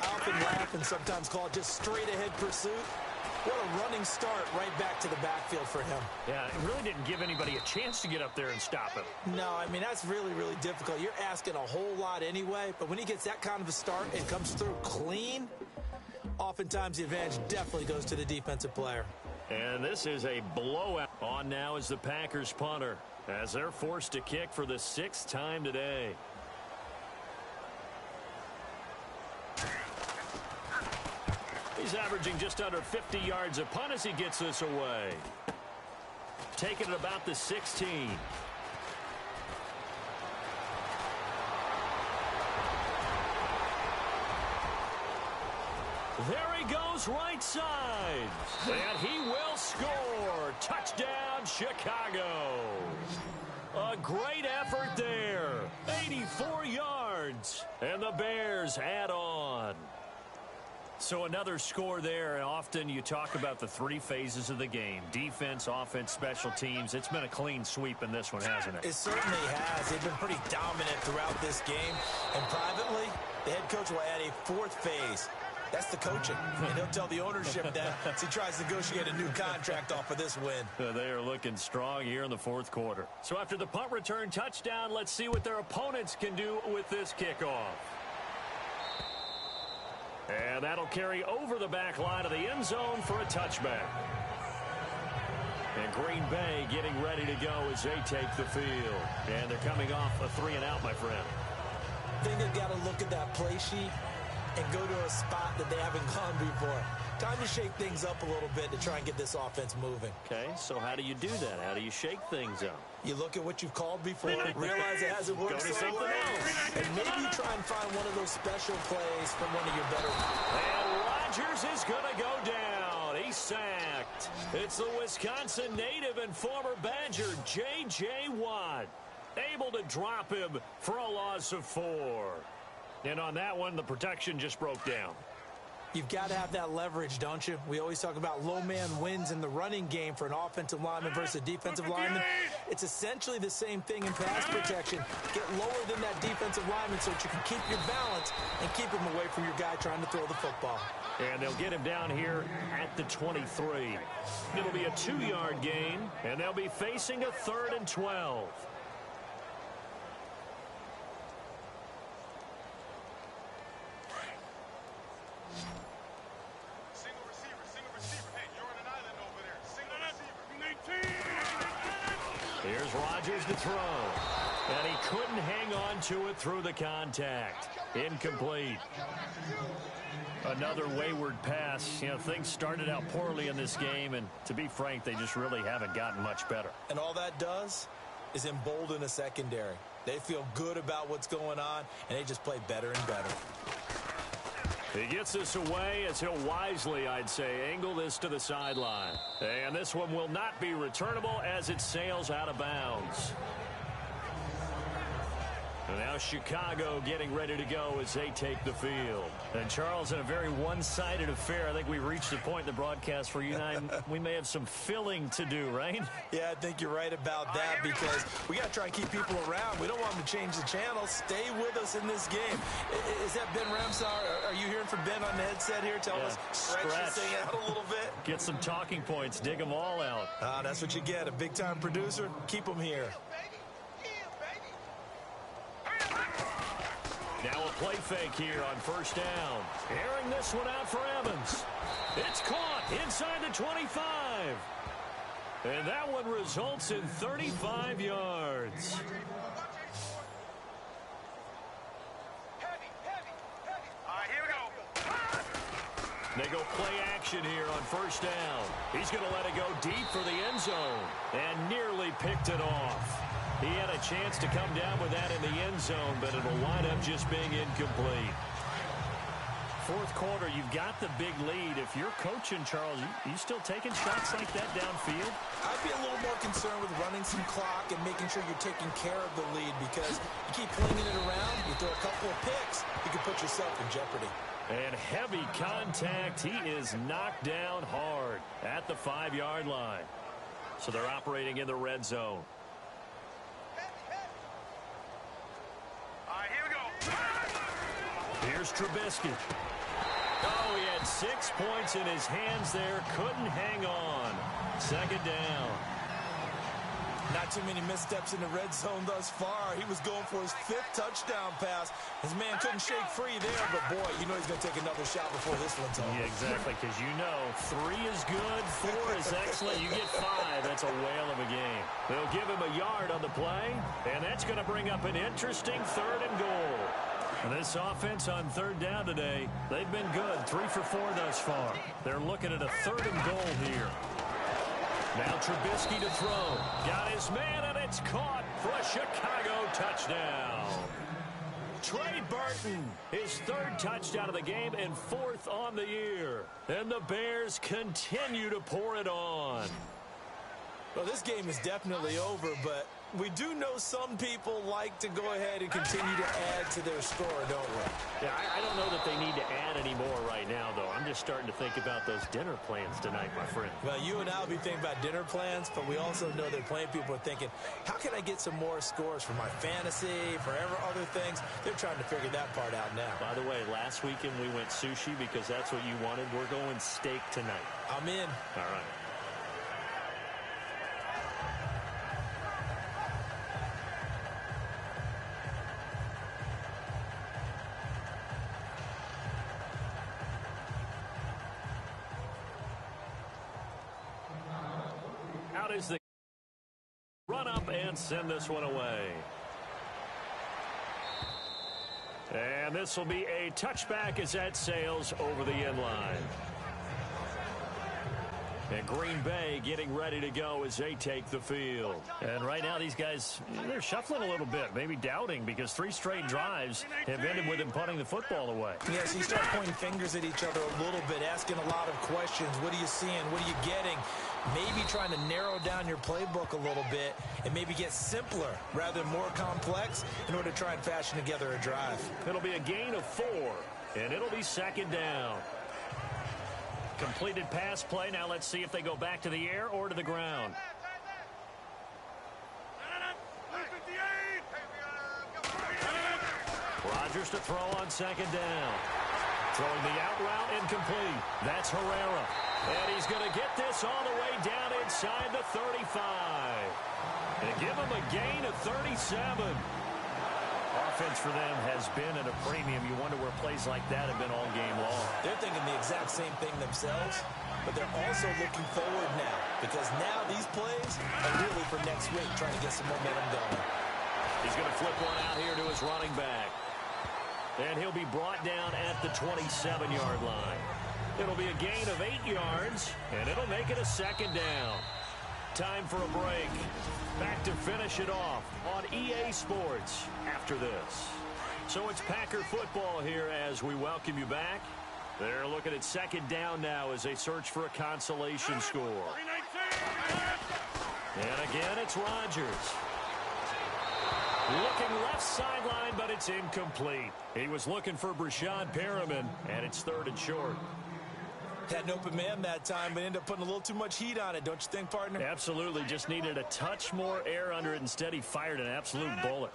I often laugh and sometimes call it just straight-ahead pursuit. What a running start right back to the backfield for him. Yeah, it really didn't give anybody a chance to get up there and stop him. No, I mean, that's really, really difficult. You're asking a whole lot anyway, but when he gets that kind of a start and comes through clean, oftentimes the advantage definitely goes to the defensive player. And this is a blowout. On now is the Packers punter, as they're forced to kick for the 6th time today. He's averaging just under 50 yards a punt as he gets this away. Taking it about the 16. There he goes right side. And he will score. Touchdown, Chicago. A great effort there. 84 yards. And the Bears add on. So another score there, and often you talk about the 3 phases of the game. Defense, offense, special teams. It's been a clean sweep in this one, hasn't it? It certainly has. They've been pretty dominant throughout this game. And privately, the head coach will add a 4th phase. That's the coaching. And he'll tell the ownership that as he tries to negotiate a new contract off of this win. They are looking strong here in the 4th quarter. So after the punt return touchdown, let's see what their opponents can do with this kickoff. And that'll carry over the back line of the end zone for a touchback. And Green Bay getting ready to go as they take the field. And they're coming off a 3-and-out, my friend. I think they've got to look at that play sheet and go to a spot that they haven't gone before. Time to shake things up a little bit to try and get this offense moving. Okay, so how do you do that? How do you shake things up? You look at what you've called before, realize it hasn't worked so well, and maybe you try and find one of those special plays from one of your better. And Rodgers is going to go down. He's sacked. It's the Wisconsin native and former Badger, J.J. Watt, able to drop him for a loss of 4. And on that one, the protection just broke down. You've got to have that leverage, don't you? We always talk about low man wins in the running game for an offensive lineman versus a defensive lineman. It's essentially the same thing in pass protection. Get lower than that defensive lineman so that you can keep your balance and keep him away from your guy trying to throw the football. And they'll get him down here at the 23. It'll be a 2-yard gain, and they'll be facing a 3rd and 12. Here's Rodgers to throw. And he couldn't hang on to it through the contact. Incomplete. Another wayward pass. You know, things started out poorly in this game, and to be frank, they just really haven't gotten much better. And all that does is embolden a secondary. They feel good about what's going on, and they just play better and better. He gets this away as he'll wisely, I'd say, angle this to the sideline. And this one will not be returnable as it sails out of bounds. And now Chicago getting ready to go as they take the field. And Charles, in a very one-sided affair, I think we've reached the point in the broadcast where you and I, we may have some filling to do, right? Yeah, I think you're right about that because we got to try and keep people around. We don't want them to change the channel. Stay with us in this game. Is that Ben Ramsar? Are you hearing from Ben on the headset here? Tell us, stretch this thing out a little bit. Get some talking points. Dig them all out. That's what you get. A big-time producer. Keep them here. Now a play fake here on 1st down. Airing this one out for Evans. It's caught inside the 25. And that one results in 35 yards. Here we go. They go play action here on 1st down. He's going to let it go deep for the end zone. And nearly picked it off. He had a chance to come down with that in the end zone, but it'll wind up just being incomplete. 4th quarter, you've got the big lead. If you're coaching, Charles, you still taking shots like that downfield? I'd be a little more concerned with running some clock and making sure you're taking care of the lead because you keep flinging it around, you throw a couple of picks, you can put yourself in jeopardy. And heavy contact. He is knocked down hard at the 5-yard line. So they're operating in the red zone. Here we go. Here's Trubisky. Oh, he had 6 points in his hands there. Couldn't hang on. 2nd down. Not too many missteps in the red zone thus far. He was going for his 5th touchdown pass. His man couldn't shake free there, but boy, you know he's going to take another shot before this one's over. Yeah, exactly, because you know 3 is good, 4 is excellent. You get 5, that's a whale of a game. They'll give him a yard on the play, and that's going to bring up an interesting 3rd and goal. And this offense on 3rd down today, they've been good, 3 for 4 thus far. They're looking at a 3rd and goal here. Now Trubisky to throw. Got his man, and it's caught for a Chicago touchdown. Trey Burton, his 3rd touchdown of the game and 4th on the year. And the Bears continue to pour it on. Well, this game is definitely over, but we do know some people like to go ahead and continue to add to their score, don't we? Yeah, I don't know that they need to add any more right now, though. I'm just starting to think about those dinner plans tonight, my friend. Well, you and I will be thinking about dinner plans, but we also know that plenty of people are thinking, how can I get some more scores for my fantasy, for other things? They're trying to figure that part out now. By the way, last weekend we went sushi because that's what you wanted. We're going steak tonight. I'm in. All right. out as the run up and send this one away. And this will be a touchback as that sails over the end line. And Green Bay getting ready to go as they take the field. And right now these guys, they're shuffling a little bit, maybe doubting, because 3 straight drives have ended with them punting the football away. Yes, you start pointing fingers at each other a little bit, asking a lot of questions. What are you seeing? What are you getting? Maybe trying to narrow down your playbook a little bit and maybe get simpler rather than more complex in order to try and fashion together a drive. It'll be a gain of 4, and it'll be second down. Completed pass play. Now let's see if they go back to the air or to the ground. Rodgers to throw on second down. Throwing the out route incomplete. That's Herrera. And he's going to get this all the way down inside the 35. And give him a gain of 37. Offense for them has been at a premium. You wonder where plays like that have been all game long. They're thinking the exact same thing themselves, but they're also looking forward now, because now these plays are really for next week, trying to get some momentum going. He's going to flip one out here to his running back. And he'll be brought down at the 27-yard line. It'll be a gain of 8 yards, and it'll make it a second down. Time for a break. Back to finish it off on EA Sports after this. So it's Packer football here as we welcome you back. They're looking at second down now as they search for a consolation score. And again, it's Rodgers. Looking left sideline, but it's incomplete. He was looking for Brashad Perriman, and it's 3rd and short. Had an open man that time, but ended up putting a little too much heat on it, don't you think, partner? Absolutely. Just needed a touch more air under it. Instead, he fired an absolute bullet.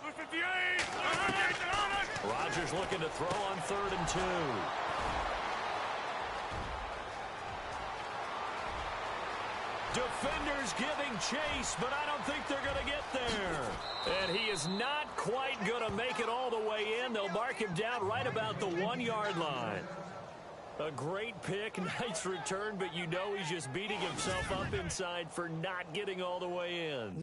Rodgers looking to throw on 3rd and 2. Defenders giving chase, but I don't think they're going to get there. And he is not quite going to make it all the way in. They'll mark him down right about the 1-yard line. A great pick, nice return, but you know he's just beating himself up inside for not getting all the way in.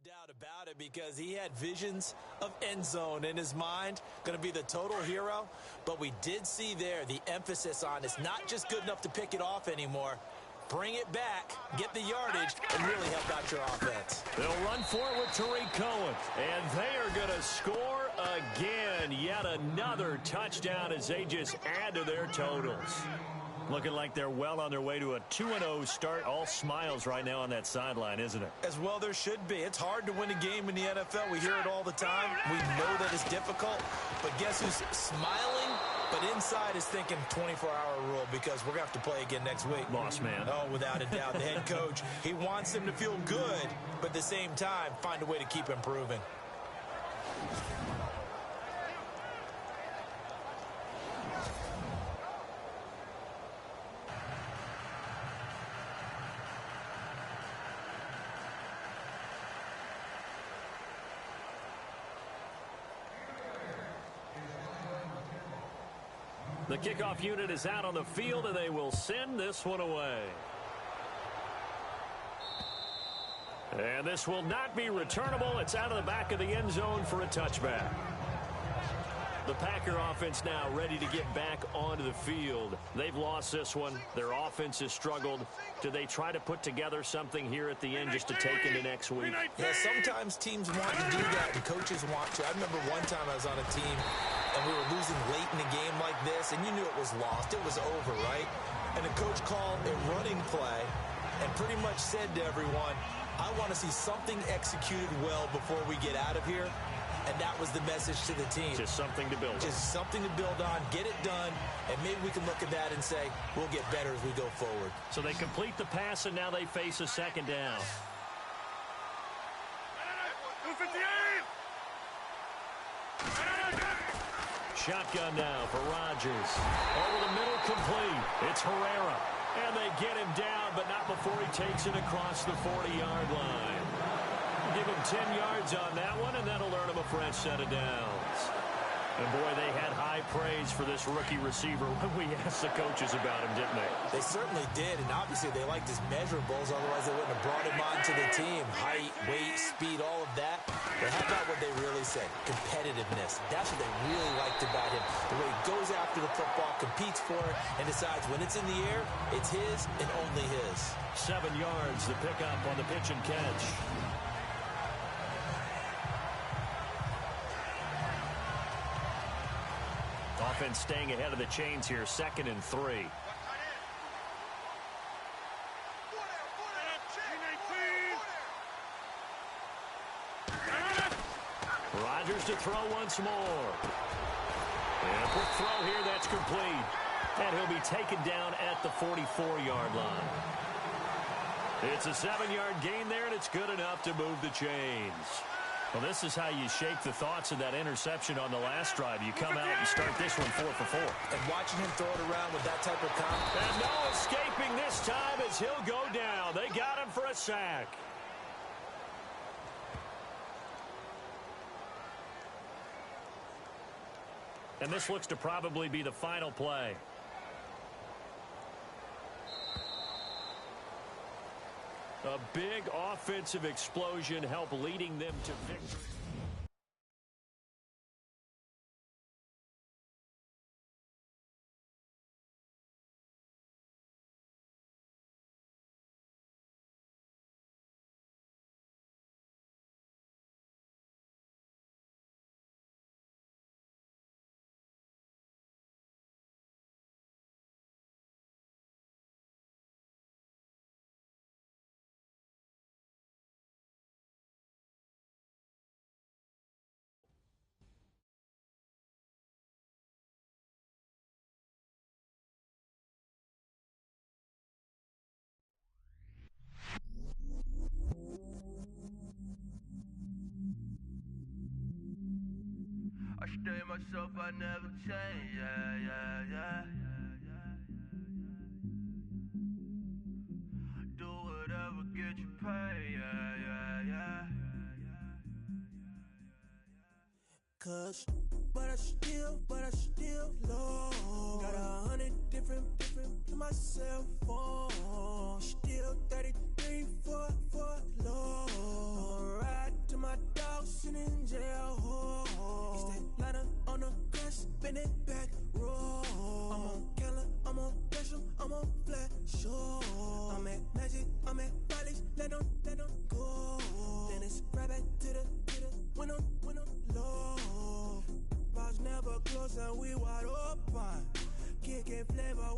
Doubt about it, because he had visions of end zone in his mind, going to be the total hero. But we did see there the emphasis on it's not just good enough to pick it off anymore. Bring it back, get the yardage, and really help out your offense. They'll run for it with Tariq Cohen, and they are going to score again. Yet another touchdown as they just add to their totals. Looking like they're well on their way to a 2-0 start. All smiles right now on that sideline, isn't it? As well there should be. It's hard to win a game in the NFL. We hear it all the time. We know that it's difficult. But guess who's smiling? But inside is thinking 24-hour rule, because we're going to have to play again next week. Boss man. Oh, without a doubt. The head coach, he wants them to feel good, but at the same time, find a way to keep improving. The kickoff unit is out on the field, and they will send this one away. And this will not be returnable. It's out of the back of the end zone for a touchback. The Packer offense now ready to get back onto the field. They've lost this one. Their offense has struggled. Do they try to put together something here at the end just to take into next week? Yeah, sometimes teams want to do that and coaches want to. I remember one time I was on a team and we were losing late in a game like this, and you knew it was lost. It was over, right? And the coach called a running play and pretty much said to everyone, I want to see something executed well before we get out of here. And that was the message to the team. Just something to build on. Just something to build on, get it done, and maybe we can look at that and say, we'll get better as we go forward. So they complete the pass, and now they face a second down. Shotgun now for Rodgers. Over the middle, complete. It's Herrera. And they get him down, but not before he takes it across the 40-yard line. Give him 10 yards on that one, and that'll earn him a fresh set of downs. And, boy, they had high praise for this rookie receiver when we asked the coaches about him, didn't they? They certainly did, and obviously they liked his measurables. Otherwise, they wouldn't have brought him onto the team. Height, weight, speed, all of that. But how about what they really said? Competitiveness. That's what they really liked about him. The way he goes after the football, competes for it, and decides when it's in the air, it's his and only his. 7 yards, the pickup on the pitch and catch. Offense staying ahead of the chains here, 2nd and 3. Rodgers to throw once more. And a quick throw here, that's complete. And he'll be taken down at the 44-yard line. It's a 7-yard gain there, and it's good enough to move the chains. Well, this is how you shake the thoughts of that interception on the last drive. You come out and start this one 4 for 4. And watching him throw it around with that type of confidence. And no escaping this time as he'll go down. They got him for a sack. And this looks to probably be the final play. A big offensive explosion helped leading them to victory. I stay myself, I never change, yeah. Do whatever, get you paid, yeah. Cause, but I still low. Got 100 different to my cell phone. Still 33 for low. I'ma ride to my dog sitting in jail. It's that lighter on the grass, spin it back, roll. I'm on Keller, I'm on Bishop, I'm on Flat Show. I'm at Magic, I'm at Follies, let them go. Then it's right back to the when I'm low. Bars never close and we wide open. Kicking flavor